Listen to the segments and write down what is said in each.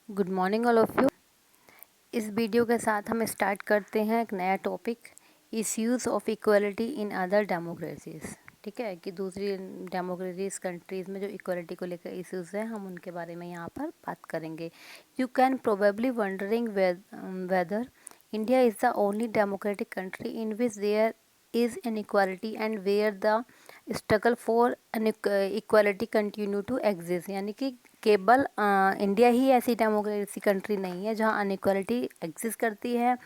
Good morning all of you. इस video के साथ हम स्टार्ट करते हैं एक नया topic, issues of equality in other democracies. ठीक है कि दूसरी डेमोक्रेसीज कंट्रीज़ में जो इक्वलिटी को लेकर इश्यूज़ हैं हम उनके बारे में यहाँ पर बात करेंगे। You can probably wondering whether India is the only democratic country in which there is inequality and where the struggle for equality continue to exist. यानी कि केवल इंडिया ही ऐसी डेमोक्रेसी कंट्री नहीं है जहाँ अनइक्वालिटी एग्जिस्ट करती है,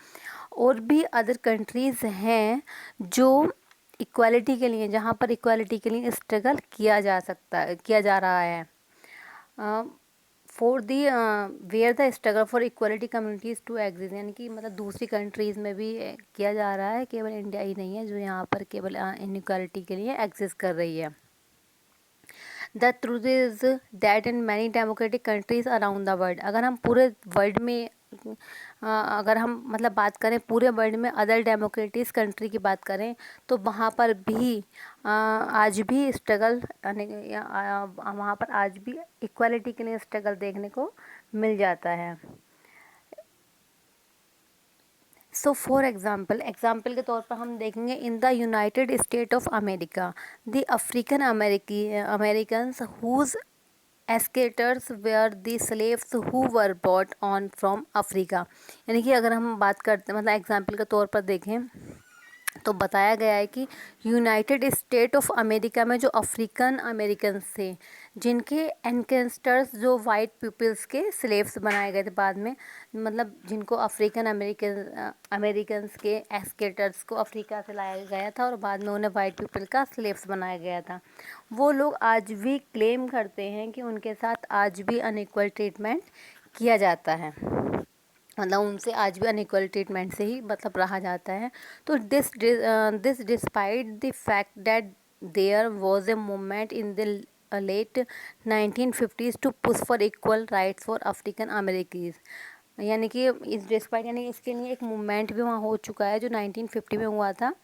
और भी अदर कंट्रीज़ हैं जो इक्वालिटी के लिए, जहाँ पर इक्वालिटी के लिए स्ट्रगल किया जा रहा है। For the where the struggle for equality communities to exist, यानी कि मतलब दूसरी कंट्रीज़ में भी किया जा रहा है, केवल इंडिया ही नहीं है जो यहाँ पर केवल इनइक्वालिटी के लिए एग्जिस्ट कर रही है। The truth is that in many democratic countries around the world, अगर हम पूरे वर्ल्ड में अगर हम मतलब बात करें पूरे वर्ल्ड में अदर डेमोक्रेटिक कंट्री की बात करें तो वहाँ पर भी आज भी स्ट्रगल वहाँ पर आज भी इक्वालिटी के लिए स्ट्रगल देखने को मिल जाता है। सो फॉर एग्जाम्पल के तौर पर हम देखेंगे in the United State of America the African Americans whose ancestors were the slaves who were brought on from Africa. यानी कि अगर हम बात करते मतलब एग्जाम्पल के तौर पर देखें तो बताया गया है कि यूनाइटेड स्टेट ऑफ अमेरिका में जो अफ्रीकन अमेरिकन्स थे जिनके एनकेस्टर्स जो वाइट पीपल्स के स्लेव्स बनाए गए थे बाद में, मतलब जिनको अफ्रीकन अमेरिकन्स के एस्केटर्स को अफ्रीका से लाया गया था और बाद में उन्हें वाइट पीपल का स्लेव्स बनाया गया था, वो लोग आज भी क्लेम करते हैं कि उनके साथ आज भी अनइक्वल ट्रीटमेंट किया जाता है, मतलब उनसे आज भी अनइक्वल ट्रीटमेंट से ही मतलब रहा जाता है। तो this despite the fact that there was a movement in the late 1950s to push for equal rights for African Americans. यानी कि इस डिस्पाइट यानी इसके लिए एक मूवमेंट भी वहाँ हो चुका है जो 1950 में हुआ था,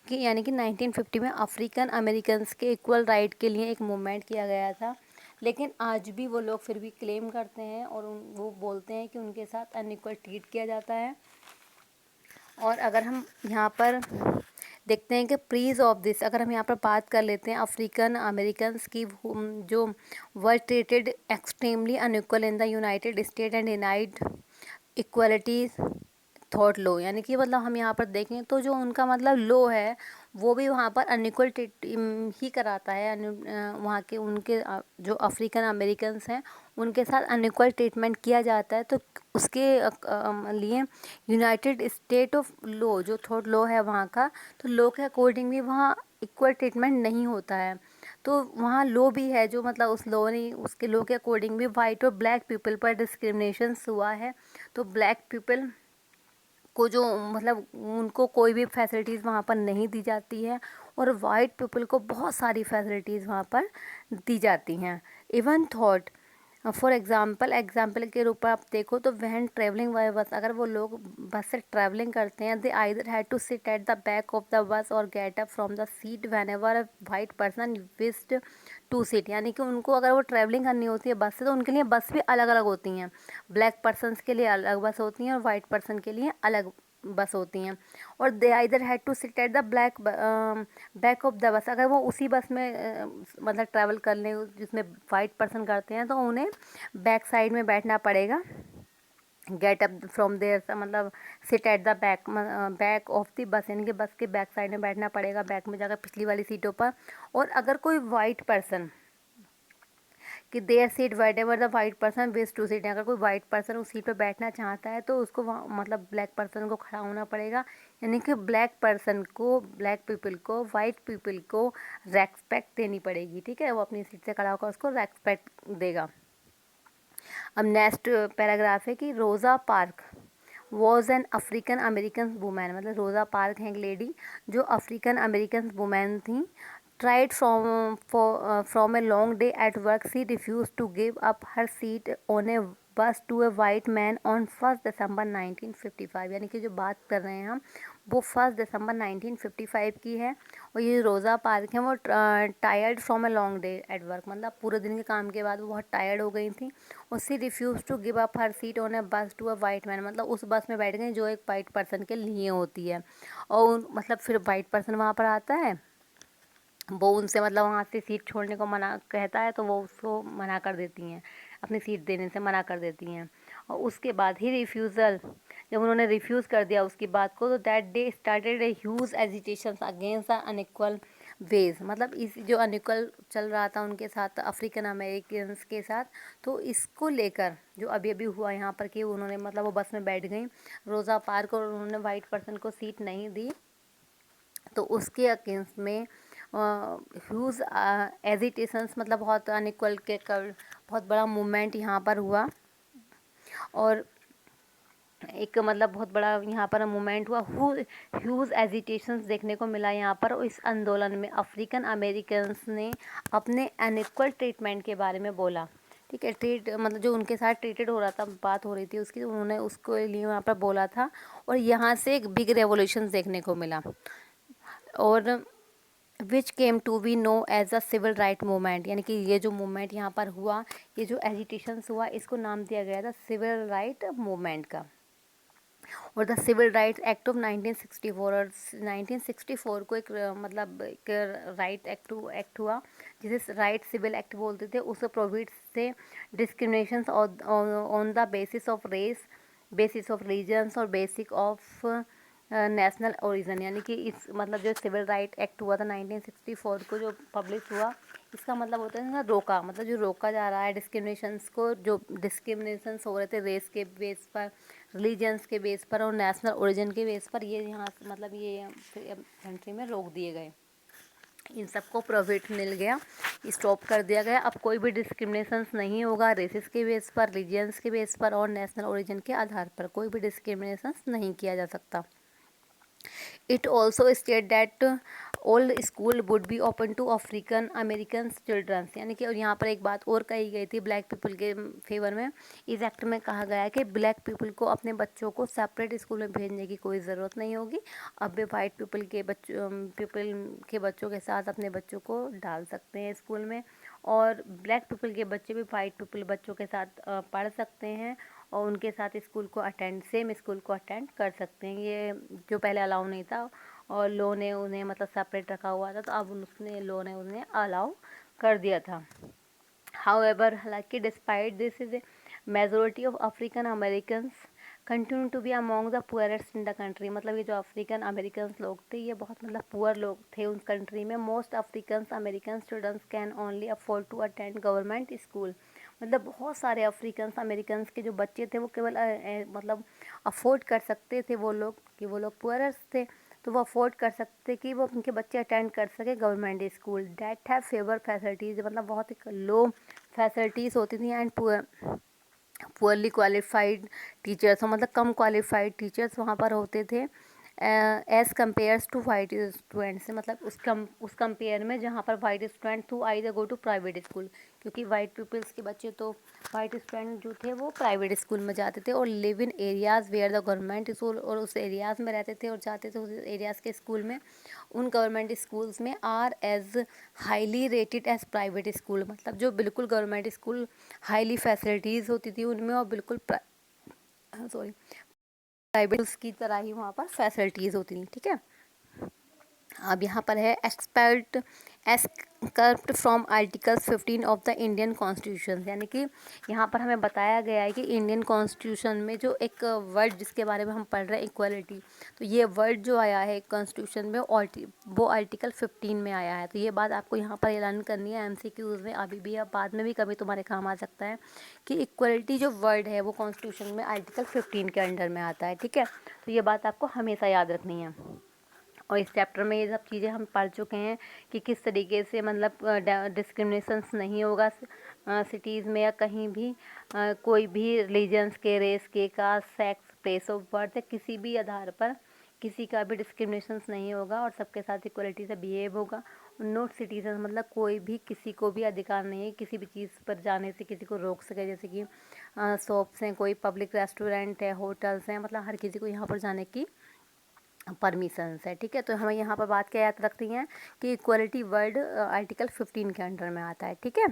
कि यानी कि 1950 में अफ्रीकन अमेरिकन्स के इक्वल राइट के लिए एक मूवमेंट किया गया था, लेकिन आज भी वो लोग फिर भी क्लेम करते हैं और वो बोलते हैं कि उनके साथ अनइक्वल ट्रीट किया जाता है। और अगर हम यहाँ पर देखते हैं कि प्रीज ऑफ दिस, अगर हम यहाँ पर बात कर लेते हैं अफ्रीकन अमेरिकन्स की जो were treated extremely unequal in the United State and denied equality thought low, यानी कि मतलब हम यहाँ पर देखें तो जो उनका मतलब लो है वो भी वहाँ पर अनइक्वल ही कराता है, वहाँ के उनके जो अफ्रीकन अमेरिकन्स हैं उनके साथ अनइक्वल ट्रीटमेंट किया जाता है। तो उसके लिए यूनाइटेड स्टेट ऑफ लो जो थॉट लो है वहाँ का, तो लो के अकॉर्डिंग भी वहाँ इक्वल ट्रीटमेंट नहीं होता है। तो वहाँ लो भी है जो मतलब उस लो ने उसके लो के अकॉर्डिंग भी वाइट और ब्लैक पीपल पर डिस्क्रिमिनेशन हुआ है। तो ब्लैक पीपल को जो मतलब उनको कोई भी फैसिलिटीज़ वहाँ पर नहीं दी जाती है और वाइट पीपल को बहुत सारी फैसिलिटीज़ वहाँ पर दी जाती हैं। इवन थॉट फॉर एग्जाम्पल के रूप में आप देखो तो वहन ट्रेवलिंग बाय बस, अगर वो लोग बस से ट्रैवलिंग करते हैं they either had to sit at the back of the bus और get up from the seat whenever a white person wished to seat. यानी कि उनको अगर वो ट्रैवलिंग करनी होती है बस से तो उनके लिए बस भी अलग अलग होती हैं, ब्लैक पर्सनस के लिए अलग बस होती हैं और वाइट पर्सन के लिए अलग बस होती हैं। और they either had to sit at the back of the bus, अगर वो उसी बस में मतलब ट्रैवल करने जिसमें वाइट पर्सन करते हैं तो उन्हें बैक साइड में बैठना पड़ेगा। गेट अप फ्रॉम देयर मतलब seat at the back of the बस, यानी कि बस के बैक साइड में बैठना पड़ेगा, बैक में जाकर पिछली वाली सीटों पर। और अगर कोई वाइट पर्सन कि their seat whatever the white person wish to seat, अगर कोई वाइट पर्सन उस सीट पर बैठना चाहता है तो उसको वहाँ मतलब ब्लैक पर्सन को खड़ा होना पड़ेगा। यानी कि ब्लैक पर्सन को, ब्लैक पीपल को, वाइट पीपल को रेस्पेक्ट देनी पड़ेगी। ठीक है, वो अपनी सीट से खड़ा होकर उसको रेस्पेक्ट देगा। अब नेक्स्ट पैराग्राफ है कि रोज़ा park was an African American women, मतलब रोज़ा पार्क है एक लेडी जो अफ्रीकन अमेरिकन वुमेन थी। Tried from a long day at work, she refused to give up her seat on a bus to a white man on 1 December 1955, यानी कि जो बात कर रहे हैं हम वो 1 दिसंबर 1955 की है। और ये रोज़ा पार्क है वो tired from a long day at work, मतलब पूरे दिन के काम के बाद वो बहुत टायर्ड हो गई थी। उससे refuse to give up her seat on a bus to a white man, मतलब उस बस में बैठ गई जो एक वाइट पर्सन के लिए होती है। और मतलब फिर वाइट पर्सन वहाँ पर आता है, वो उनसे मतलब वहाँ से सीट छोड़ने को मना कहता है, तो वो उसको मना कर देती हैं, अपनी सीट देने से मना कर देती हैं। और उसके बाद ही रिफ्यूज़ल, जब उन्होंने रिफ्यूज़ कर दिया उसकी बात को, तो that day started a huge agitation against the unequal wage, मतलब इस जो अनइक्वल चल रहा था उनके साथ अफ्रीकन अमेरिकन के साथ, तो इसको लेकर जो अभी अभी हुआ यहाँ पर कि उन्होंने मतलब वो बस में बैठ गई रोज़ा पार्क और उन्होंने वाइट पर्सन को सीट नहीं दी, तो उसके अगेंस्ट में ह्यूज एजिटेशंस, मतलब बहुत अनइक्वल के कर बहुत बड़ा मूवमेंट यहाँ पर हुआ। और एक मतलब बहुत बड़ा यहाँ पर मूवमेंट हुआ, ह्यूज एजिटेशंस देखने को मिला यहाँ पर। और इस आंदोलन में अफ्रीकन अमेरिकन्स ने अपने अनइक्वल ट्रीटमेंट के बारे में बोला, ठीक है। मतलब जो उनके साथ ट्रीटेड हो रहा था, बात हो रही थी उसकी, उन्होंने उसको लिए वहाँ पर बोला था। और यहाँ से एक बिग रेवोल्यूशन देखने को मिला, और which came to be known as a civil right movement, यानी कि ये जो मूवमेंट यहाँ पर हुआ, ये जो एजिटेशंस हुआ, इसको नाम दिया गया था सिविल राइट मूवमेंट का। और the civil rights act of 1964, और 1964 को एक मतलब एक राइट एक्ट हुआ जिसे राइट सिविल एक्ट बोलते थे। उससे प्रोविड्स थे discrimination on the basis of race, basis of reasons और बेसिक ऑफ नेशनल ओरिजिन, यानी कि इस मतलब जो सिविल राइट एक्ट हुआ था 1964 को जो पब्लिश हुआ, इसका मतलब होता है ना रोका, मतलब जो रोका जा रहा है डिस्क्रिमिनेशंस को, जो डिस्क्रिमिनेशंस हो रहे थे रेस के बेस पर, रिलीजन्स के बेस पर और नेशनल ओरिजिन के बेस पर, ये यहाँ मतलब ये कंट्री में रोक दिए गए। इन सबको प्रॉफिट मिल गया, स्टॉप कर दिया गया। अब कोई भी डिस्क्रिमिनेशंस नहीं होगा रेसिस के बेस पर, रिलीजन्स के बेस पर और नेशनल ओरिजिन के आधार पर कोई भी डिस्क्रिमिनेशंस नहीं किया जा सकता। It also stated that all school would be open to African American children, यानी कि और यहाँ पर एक बात और कही गई थी ब्लैक पीपल के फेवर में। इस एक्ट में कहा गया है कि ब्लैक पीपल को अपने बच्चों को सेपरेट स्कूल में भेजने की कोई ज़रूरत नहीं होगी। अब वे वाइट पीपल के बच्चों के साथ अपने बच्चों को डाल सकते हैं स्कूल में, और ब्लैक पीपल के बच्चे भी वाइट पीपल बच्चों के साथ पढ़ सकते हैं और उनके साथ स्कूल को सेम स्कूल को अटेंड कर सकते हैं। ये जो पहले अलाउ नहीं था और लॉ ने उन्हें मतलब सेपरेट रखा हुआ था, तो अब लॉ ने उन्हें अलाउ कर दिया था। हाउएवर, हालांकि despite this is majority of African American continue to be among the poorest in the country, मतलब ये जो अफ्रीकन अमेरिकन लोग थे ये बहुत मतलब पुअर लोग थे उस कंट्री में। Most African American students can only afford to attend government school, मतलब बहुत सारे अफ्रीकन अमेरिकन के जो बच्चे थे वो केवल मतलब अफोर्ड कर सकते थे, वो लोग पुअरेस्ट थे, तो वो अफोर्ड कर सकते कि वो उनके बच्चे अटेंड कर सके government school. That have favour facilities, मतलब बहुत ही लो फैसिलिटीज़ होती थी, एंड पुअरली क्वालिफाइड टीचर्स, मतलब कम क्वालिफाइड टीचर्स वहाँ पर होते थे as compares to white students, मतलब उस कंपेयर में जहाँ पर white student though either go to private school, क्योंकि वाइट पीपल्स के बच्चे तो वाइट स्टूडेंट जो थे वो प्राइवेट स्कूल में जाते थे और live in areas where the government school, और उस एरियाज़ में रहते थे और जाते थे उस एरियाज़ के स्कूल में। उन गवर्नमेंट स्कूल्स में are as highly rated as private school, मतलब जो बिल्कुल गवर्नमेंट स्कूल हाईली फैसिलिटीज़ होती थी उनमें, और बिल्कुल प्राइवेट की तरह ही वहाँ पर फैसिलिटीज़ होती थी, ठीक है। अब यहाँ पर है excerpt from article 15 of the Indian constitution, यानी कि यहाँ पर हमें बताया गया है कि इंडियन कॉन्स्टिट्यूशन में जो एक वर्ड जिसके बारे में हम पढ़ रहे हैं इक्वलिटी, तो ये वर्ड जो आया है कॉन्स्टिट्यूशन में वो आर्टिकल 15 में आया है। तो ये बात आपको यहाँ पर लर्न करनी है MCQs में, अभी भी या बाद में भी कभी तुम्हारे काम आ सकता है कि इक्वलिटी जो वर्ड है वो कॉन्स्टिट्यूशन में आर्टिकल 15 के अंडर में आता है, ठीक है। तो ये बात आपको हमेशा याद रखनी है। और इस चैप्टर में ये सब चीज़ें हम पढ़ चुके हैं कि किस तरीके से मतलब डिस्क्रिमिनेशंस नहीं होगा सिटीज़ में या कहीं भी कोई भी रिलीजन्स के, रेस के, caste, sex, place of birth या किसी भी आधार पर किसी का भी डिस्क्रिमिनेशंस नहीं होगा और सबके साथ इक्वलिटी से बिहेव होगा। नॉट सिटीजन, मतलब कोई भी किसी को भी अधिकार नहीं है किसी भी चीज़ पर जाने से किसी को रोक सके, जैसे कि शॉप्स हैं, कोई पब्लिक रेस्टोरेंट है, होटल्स हैं, मतलब हर किसी को यहाँ पर जाने की परमिशंस है, ठीक है। तो हमें यहाँ पर बात क्या याद रखती हैं कि इक्वलिटी वर्ड आर्टिकल 15 के अंडर में आता है, ठीक है।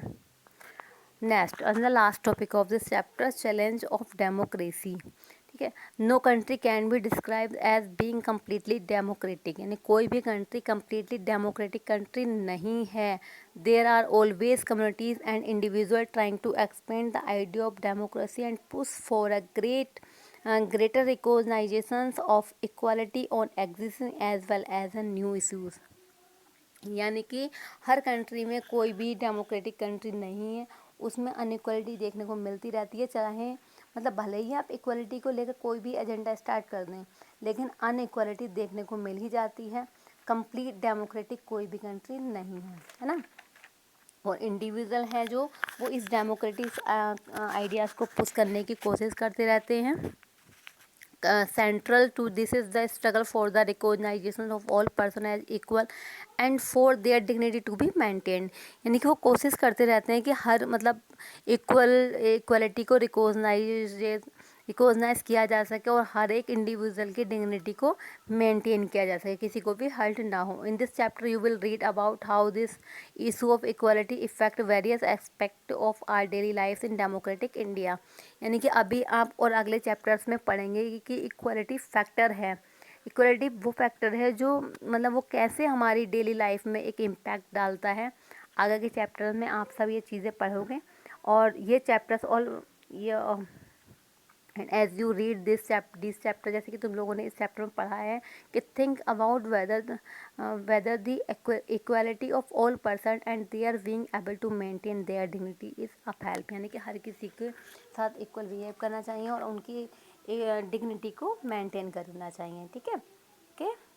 Next and the last topic of this chapter, challenge of democracy, ठीक है। No country can be describe as being completely democratic, यानी कोई भी कंट्री कम्प्लीटली डेमोक्रेटिक कंट्री नहीं है। There are always communities and individual trying to expand the idea of democracy and push for a greater recognitions of equality on existing as well as a new issues, यानी कि हर country में कोई भी democratic country नहीं है, उसमें inequality देखने को मिलती रहती है। चाहे मतलब भले ही आप इक्वलिटी को लेकर कोई भी एजेंडा स्टार्ट कर दें, लेकिन अनइक्वलिटी देखने को मिल ही जाती है। कंप्लीट डेमोक्रेटिक कोई भी कंट्री नहीं है ना। और इंडिविजुअल है जो वो इस डेमोक्रेटिक आइडियाज़ को पुश करने की कोशिश करते रहते हैं। Central to this is the struggle for the recognition of all person as equal and for their dignity to be maintained, यानी कि वो कोशिश करते रहते हैं कि हर मतलब इक्वलिटी को रिकॉग्नाइज किया जा सके और हर एक इंडिविजुअल की डिग्निटी को मेंटेन किया जा सके, किसी को भी हर्ट ना हो। In this chapter you will read about how this issue of equality effect various aspect of our daily life in democratic India, यानी कि अभी आप और अगले चैप्टर्स में पढ़ेंगे कि इक्वलिटी फैक्टर है। इक्वलिटी वो फैक्टर है जो मतलब वो कैसे हमारी डेली लाइफ में एक इम्पैक्ट डालता है। आगे के चैप्टर में आप सब ये चीज़ें पढ़ोगे और ये चैप्टर्स और ये and as you read this chapter, जैसे कि तुम लोगों ने इस चैप्टर में पढ़ा है कि think about whether the equality of all person and they are being able to maintain their dignity is of help, यानी कि हर किसी के साथ इक्वल बिहेव करना चाहिए और उनकी डिग्निटी को मेंटेन करना चाहिए, ठीक है। ओके।